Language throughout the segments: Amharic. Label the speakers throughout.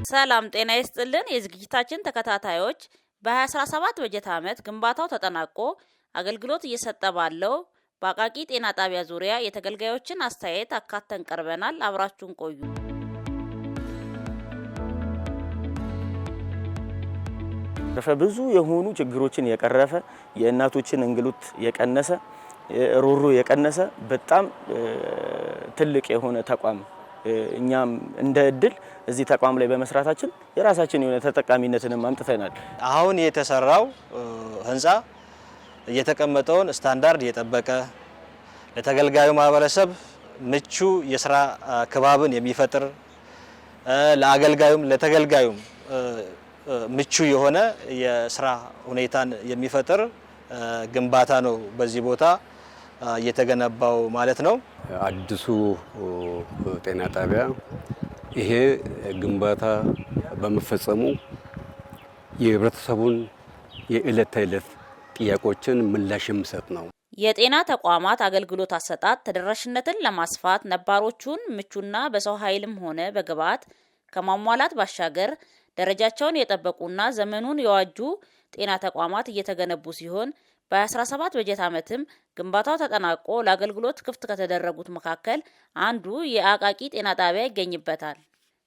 Speaker 1: ሰላም ጤና ይስጥልን የዝግጅታችን ተከታታዮች በ2017 በጀት ዓመት ግንባታው ተጠናቆ አገልግሎት እየሰጠ ባለው በአቃቂ ጤና ጣቢያ ዙሪያ የተገልጋዮችን አስተያየት አካተን ቀርበናል። አብራችሁን ቆዩ።
Speaker 2: ብዙ የሆኑ ችግሮችን የቀረፈ የእናቶችን እንግልት የቀነሰ ሮሮ የቀነሰ በጣም ትልቅ የሆነ ተቋም እኛም እንደ እድል እዚህ ተቋም ላይ በመስራታችን የራሳችን የሆነ ተጠቃሚነትንም አምጥተናል።
Speaker 3: አሁን የተሰራው ህንጻ የተቀመጠውን ስታንዳርድ የጠበቀ ለተገልጋዩ ማህበረሰብ ምቹ የስራ ከባብን የሚፈጥር ለአገልጋዩም ለተገልጋዩም ምቹ የሆነ የስራ ሁኔታን የሚፈጥር ግንባታ ነው በዚህ ቦታ የተገነባው ማለት ነው።
Speaker 4: አዲሱ ጤና ጣቢያ ይሄ ግንባታ በመፈጸሙ የህብረተሰቡን የዕለት ተዕለት ጥያቄዎችን ምላሽ የሚሰጥ ነው።
Speaker 1: የጤና ተቋማት አገልግሎት አሰጣጥ ተደራሽነትን ለማስፋት ነባሮቹን ምቹና በሰው ኃይልም ሆነ በግብዓት ከማሟላት ባሻገር ደረጃቸውን የጠበቁና ዘመኑን የዋጁ ጤና ተቋማት እየተገነቡ ሲሆን በ2017 በጀት ዓመትም ግንባታው ተጠናቆ ለአገልግሎት ክፍት ከተደረጉት መካከል አንዱ የአቃቂ ጤና ጣቢያ ይገኝበታል።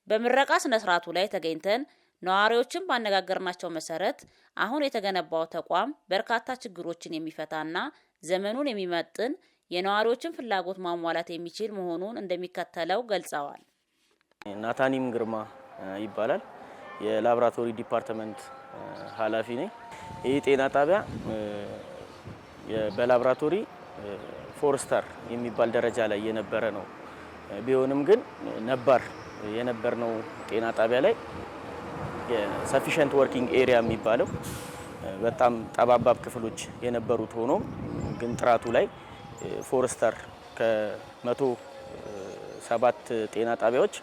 Speaker 1: በምረቃ ስነ ስርዓቱ ላይ ተገኝተን ነዋሪዎችን ባነጋገርናቸው መሰረት አሁን የተገነባው ተቋም በርካታ ችግሮችን የሚፈታና ዘመኑን የሚመጥን የነዋሪዎችን ፍላጎት ማሟላት የሚችል መሆኑን እንደሚከተለው ገልጸዋል።
Speaker 2: ናታኒም ግርማ ይባላል። የላቦራቶሪ ዲፓርትመንት ኃላፊ ነኝ። ይህ ጤና ጣቢያ በላቦራቶሪ 4 ስታር የሚባል ደረጃ ላይ የነበረ ነው። ቢሆንም ግን ነባር የነበርነው ጤና ጣቢያ ላይ የሰፊሸንት ወርኪንግ ኤሪያ የሚባለው በጣም ጠባባብ ክፍሎች የነበሩት ሆኖ ግን ጥራቱ ላይ 4 ስታር ከ107 ጤና ጣቢያዎች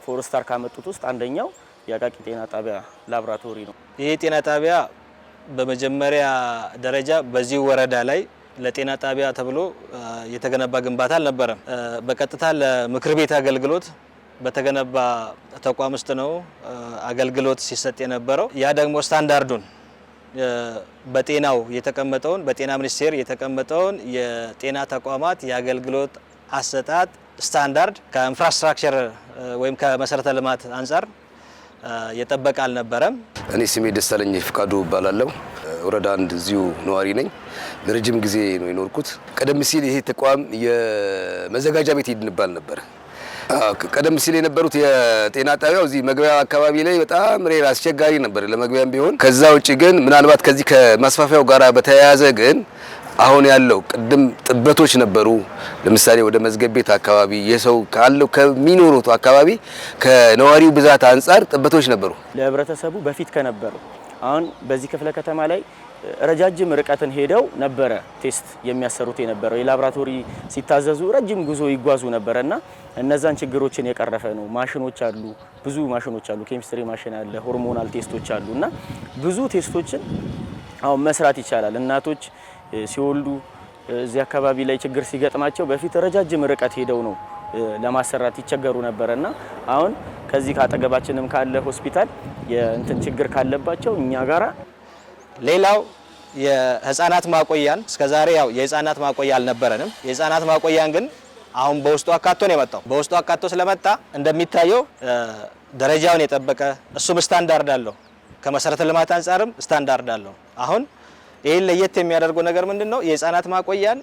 Speaker 2: 4 ስታር ካመጡት ውስጥ አንደኛው የአቃቂ ጤና ጣቢያ ላቦራቶሪ ነው።
Speaker 3: ይሄ ጤና ጣቢያ በመጀመሪያ ደረጃ በዚህ ወረዳ ላይ ለጤና ጣቢያ ተብሎ የተገነባ ግንባታ አልነበረም። በቀጥታ ለምክር ቤት አገልግሎት በተገነባ ተቋም ውስጥ ነው አገልግሎት ሲሰጥ የነበረው። ያ ደግሞ ስታንዳርዱን በጤናው የተቀመጠውን በጤና ሚኒስቴር የተቀመጠውን የጤና ተቋማት የአገልግሎት አሰጣጥ ስታንዳርድ ከኢንፍራስትራክቸር ወይም ከመሰረተ ልማት አንፃር የጠበቀ አልነበረም።
Speaker 5: እኔ ስሜ ደሳለኝ ፍቃዱ እባላለሁ። ወረዳ አንድ እዚሁ ነዋሪ ነኝ። ለረጅም ጊዜ ነው የኖርኩት። ቀደም ሲል ይሄ ተቋም የመዘጋጃ ቤት ይድንባል ነበር። ቀደም ሲል የነበሩት የጤና ጣቢያው እዚህ መግቢያ አካባቢ ላይ በጣም ሬር አስቸጋሪ ነበር ለመግቢያም ቢሆን። ከዛ ውጪ ግን ምናልባት ከዚህ ከማስፋፊያው ጋር በተያያዘ ግን አሁን ያለው ቅድም ጥበቶች ነበሩ። ለምሳሌ ወደ መዝገብ ቤት አካባቢ የሰው ካለው ከሚኖሩት አካባቢ ከነዋሪው ብዛት አንፃር ጥበቶች ነበሩ።
Speaker 2: ለህብረተሰቡ በፊት ከነበረው አሁን በዚህ ክፍለ ከተማ ላይ ረጃጅም ርቀትን ሄደው ነበረ ቴስት የሚያሰሩት የነበረው። የላቦራቶሪ ሲታዘዙ ረጅም ጉዞ ይጓዙ ነበርና እነዛን ችግሮችን የቀረፈ ነው። ማሽኖች አሉ፣ ብዙ ማሽኖች አሉ። ኬሚስትሪ ማሽን አለ፣ ሆርሞናል ቴስቶች አሉና ብዙ ቴስቶችን አሁን መስራት ይቻላል። እናቶች ሲወልዱ እዚህ አካባቢ ላይ ችግር ሲገጥማቸው በፊት ረጃጅም ርቀት ሄደው ነው ለማሰራት ይቸገሩ ነበርና አሁን ከዚህ ካጠገባችንም ካለ ሆስፒታል የእንትን ችግር ካለባቸው እኛ ጋራ።
Speaker 3: ሌላው የህፃናት ማቆያን እስከዛሬ ያው የህፃናት ማቆያ አልነበረንም። የህፃናት ማቆያን ግን አሁን በውስጡ አካቶ ነው የመጣው። በውስጡ አካቶ ስለመጣ እንደሚታየው ደረጃውን የጠበቀ እሱም ስታንዳርድ አለው። ከመሰረተ ልማት አንፃርም ስታንዳርድ አለው። አሁን ይሄን ለየት የሚያደርገው ነገር ምንድነው? የህፃናት ማቆያን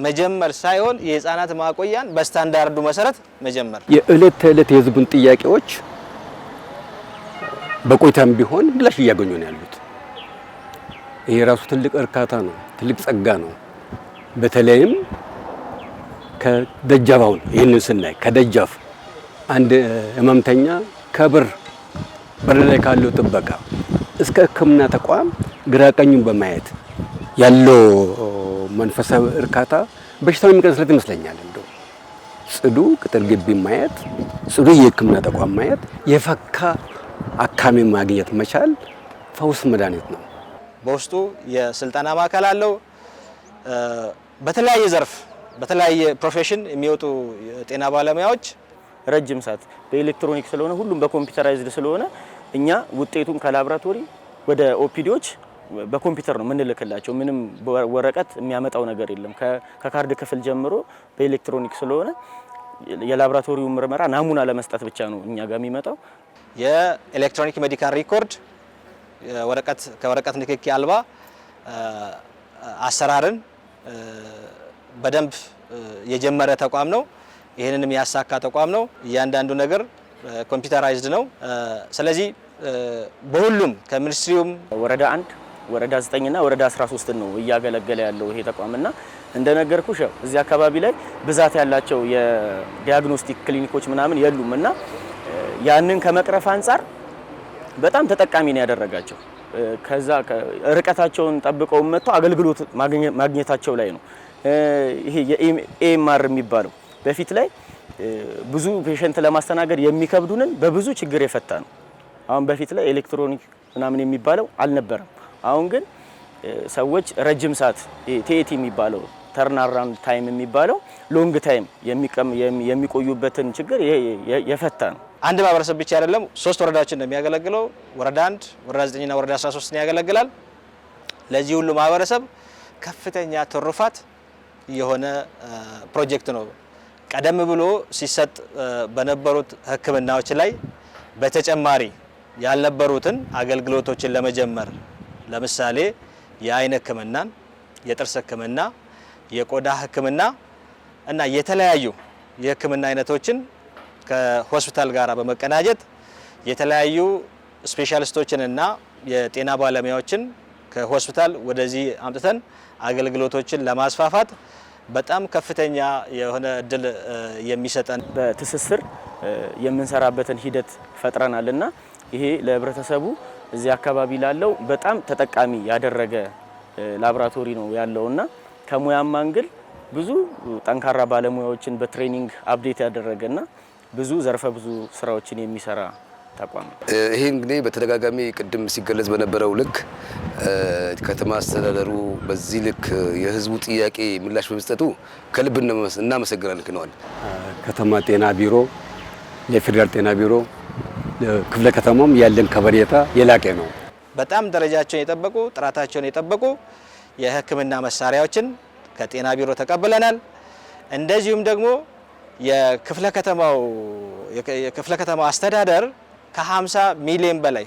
Speaker 3: መጀመር ሳይሆን የህፃናት ማቆያን በስታንዳርዱ መሰረት መጀመር።
Speaker 4: የዕለት ተዕለት የህዝቡን ጥያቄዎች በቆይታም ቢሆን ምላሽ እያገኙ ነው ያሉት። ይሄ ራሱ ትልቅ እርካታ ነው፣ ትልቅ ጸጋ ነው። በተለይም ከደጃፋውን ይህንን ስናይ ከደጃፍ አንድ ህመምተኛ በር ላይ ካለው ጥበቃ እስከ ሕክምና ተቋም ግራቀኙን በማየት ያለው መንፈሳዊ እርካታ በሽታው የሚቀንስለት ይመስለኛል። እንደው ጽዱ ቅጥር ግቢ ማየት፣ ጽዱ የሕክምና ተቋም ማየት፣ የፈካ አካሚ ማግኘት መቻል ፈውስ መድኃኒት ነው።
Speaker 3: በውስጡ የስልጠና ማዕከል አለው። በተለያየ ዘርፍ በተለያየ ፕሮፌሽን የሚወጡ ጤና ባለሙያዎች
Speaker 2: ረጅም ሰዓት በኤሌክትሮኒክ ስለሆነ ሁሉም በኮምፒውተራይዝድ ስለሆነ እኛ ውጤቱን ከላብራቶሪ ወደ ኦፒዲዎች በኮምፒውተር ነው የምንልክላቸው። ምንም ወረቀት የሚያመጣው ነገር የለም። ከካርድ ክፍል ጀምሮ በኤሌክትሮኒክ ስለሆነ የላብራቶሪው ምርመራ ናሙና ለመስጠት ብቻ ነው እኛ ጋር የሚመጣው።
Speaker 3: የኤሌክትሮኒክ ሜዲካል ሪኮርድ ከወረቀት ንክኪ አልባ አሰራርን በደንብ የጀመረ ተቋም ነው። ይህንንም ያሳካ ተቋም ነው። እያንዳንዱ ነገር ኮምፒውተራይዝድ ነው። ስለዚህ በሁሉም ከሚኒስትሪውም
Speaker 2: ወረዳ 1 ወረዳ 9 እና ወረዳ 13 ነው እያገለገለ ያለው ይሄ ተቋምና እንደነገርኩሽ እዚህ አካባቢ ላይ ብዛት ያላቸው የዲያግኖስቲክ ክሊኒኮች ምናምን የሉም እና ያንን ከመቅረፍ አንጻር በጣም ተጠቃሚ ነው ያደረጋቸው። ከዛ ርቀታቸውን ጠብቀው መጥቶ አገልግሎት ማግኘታቸው ላይ ነው። ይሄ የኤምአር የሚባለው በፊት ላይ ብዙ ፔሸንት ለማስተናገድ የሚከብዱንን በብዙ ችግር የፈታ ነው። አሁን በፊት ላይ ኤሌክትሮኒክ ምናምን የሚባለው አልነበረም። አሁን ግን ሰዎች ረጅም ሰዓት ቲኤቲ የሚባለው ተርን አራውንድ ታይም የሚባለው ሎንግ ታይም የሚቆዩበትን ችግር የፈታ ነው።
Speaker 3: አንድ ማህበረሰብ ብቻ አይደለም፣ 3 ወረዳዎችን ነው የሚያገለግለው። ወረዳ 1፣ ወረዳ 9 እና ወረዳ 13 ያገለግላል። ለዚህ ሁሉ ማህበረሰብ ከፍተኛ ትሩፋት የሆነ ፕሮጀክት ነው። ቀደም ብሎ ሲሰጥ በነበሩት ሕክምናዎች ላይ በተጨማሪ ያልነበሩትን አገልግሎቶችን ለመጀመር ለምሳሌ የአይን ሕክምናን፣ የጥርስ ሕክምና፣ የቆዳ ሕክምና እና የተለያዩ የሕክምና አይነቶችን ከሆስፒታል ጋር በመቀናጀት የተለያዩ ስፔሻሊስቶችን እና የጤና ባለሙያዎችን ከሆስፒታል ወደዚህ አምጥተን አገልግሎቶችን ለማስፋፋት በጣም ከፍተኛ የሆነ እድል የሚሰጠን
Speaker 2: በትስስር የምንሰራበትን ሂደት ፈጥረናልና ይሄ ለህብረተሰቡ እዚህ አካባቢ ላለው በጣም ተጠቃሚ ያደረገ ላብራቶሪ ነው ያለውና ከሙያም አንግል ብዙ ጠንካራ ባለሙያዎችን በትሬኒንግ አፕዴት ያደረገና ብዙ ዘርፈ ብዙ ስራዎችን የሚሰራ ተቋም ነው።
Speaker 5: ይሄ እንግዲህ በተደጋጋሚ ቅድም ሲገለጽ በነበረው ልክ ከተማ አስተዳደሩ በዚህ ልክ የህዝቡ ጥያቄ ምላሽ በመስጠቱ ከልብ እናመሰግናለን።
Speaker 4: ከተማ ጤና ቢሮ፣ የፌዴራል ጤና ቢሮ፣ ክፍለ ከተማም ያለን ከበሬታ የላቀ ነው።
Speaker 3: በጣም ደረጃቸውን የጠበቁ ጥራታቸውን የጠበቁ የህክምና መሳሪያዎችን ከጤና ቢሮ ተቀብለናል። እንደዚሁም ደግሞ የክፍለ ከተማው አስተዳደር ከ50 ሚሊዮን በላይ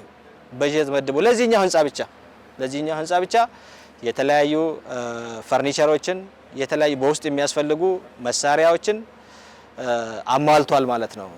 Speaker 3: በጀት መድቦ ለዚህኛው ህንጻ ብቻ የተለያዩ ፈርኒቸሮችን የተለያዩ በውስጥ የሚያስፈልጉ መሳሪያዎችን አሟልቷል ማለት ነው።